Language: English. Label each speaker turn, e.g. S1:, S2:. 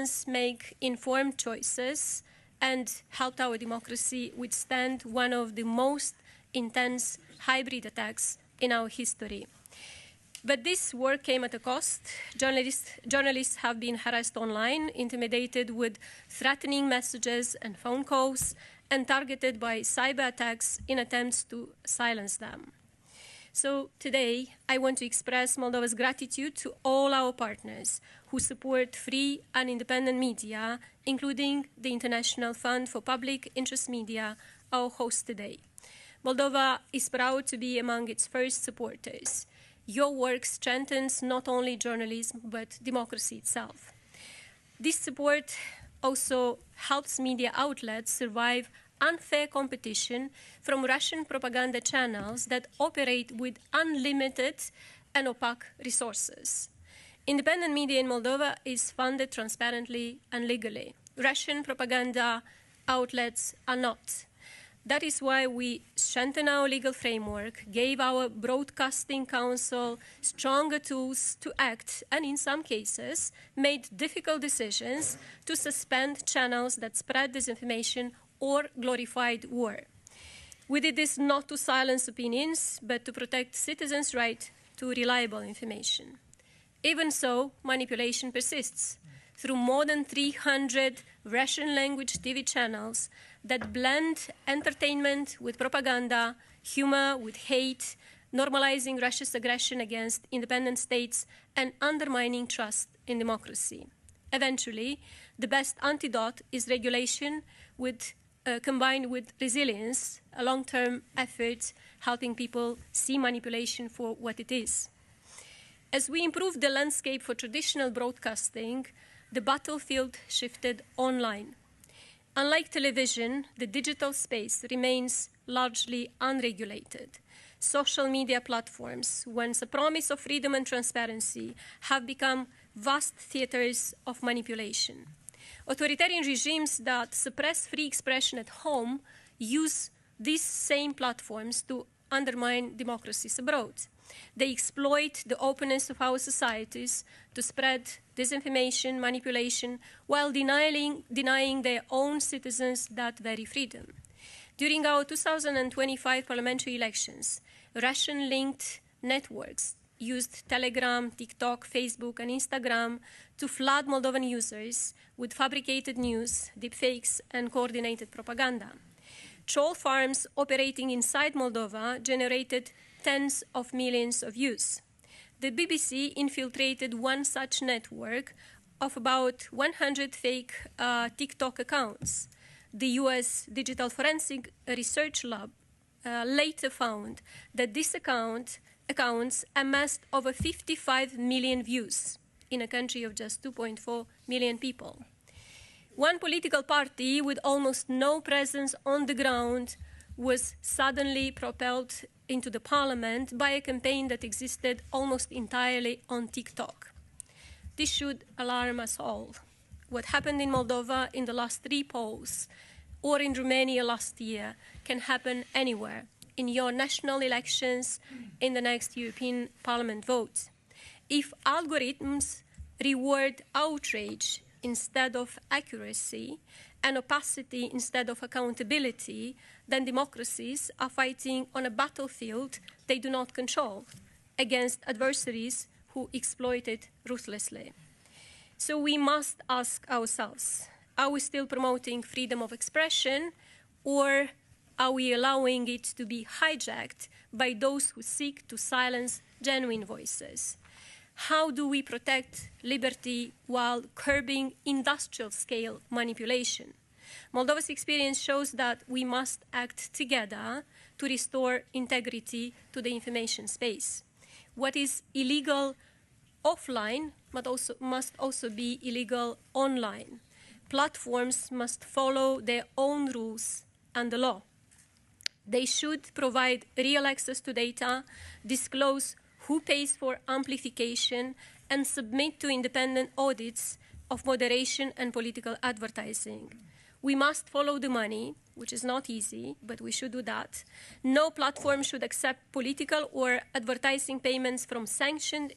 S1: citizens make informed choices and helped our democracy withstand one of the most intense hybrid attacks in our history. But this work came at a cost. Journalists have been harassed online, intimidated with threatening messages and phone calls, and targeted by cyber attacks in attempts to silence them. So today, I want to express Moldova's gratitude to all our partners who support free and independent media, including the International Fund for Public Interest Media, our host today. Moldova is proud to be among its first supporters. Your work strengthens not only journalism, but democracy itself. This support also helps media outlets survive unfair competition from Russian propaganda channels that operate with unlimited and opaque resources. Independent media in Moldova is funded transparently and legally. Russian propaganda outlets are not. That is why we strengthened our legal framework, gave our Broadcasting Council stronger tools to act, and in some cases, made difficult decisions to suspend channels that spread disinformation or glorified war. We did this not to silence opinions, but to protect citizens' right to reliable information. Even so, manipulation persists through more than 300 Russian-language TV channels that blend entertainment with propaganda, humor with hate, normalizing Russia's aggression against independent states and undermining trust in democracy. Eventually, the best antidote is regulation combined with resilience, a long-term effort helping people see manipulation for what it is. As we improve the landscape for traditional broadcasting, the battlefield shifted online. Unlike television, the digital space remains largely unregulated. Social media platforms, once a promise of freedom and transparency, have become vast theaters of manipulation. Authoritarian regimes that suppress free expression at home use these same platforms to undermine democracies abroad. They exploit the openness of our societies to spread disinformation, manipulation, while denying their own citizens that very freedom. During our 2025 parliamentary elections, Russian-linked networks used Telegram, TikTok, Facebook, and Instagram to flood Moldovan users with fabricated news, deepfakes, and coordinated propaganda. Troll farms operating inside Moldova generated tens of millions of views. The BBC infiltrated one such network of about 100 fake TikTok accounts. The US Digital Forensic Research Lab later found that these accounts amassed over 55 million views in a country of just 2.4 million people. One political party with almost no presence on the ground was suddenly propelled into the parliament by a campaign that existed almost entirely on TikTok. This should alarm us all. What happened in Moldova in the last 3 polls or in Romania last year can happen anywhere, in your national elections, in the next European Parliament vote. If algorithms reward outrage instead of accuracy and opacity instead of accountability, then democracies are fighting on a battlefield they do not control against adversaries who exploit it ruthlessly. So we must ask ourselves, are we still promoting freedom of expression, or are we allowing it to be hijacked by those who seek to silence genuine voices? How do we protect liberty while curbing industrial-scale manipulation? Moldova's experience shows that we must act together to restore integrity to the information space. What is illegal offline must also be illegal online. Platforms must follow their own rules and the law. They should provide real access to data, disclose who pays for amplification, and submit to independent audits of moderation and political advertising. We must follow the money, which is not easy, but we should do that. No platform should accept political or advertising payments from sanctioned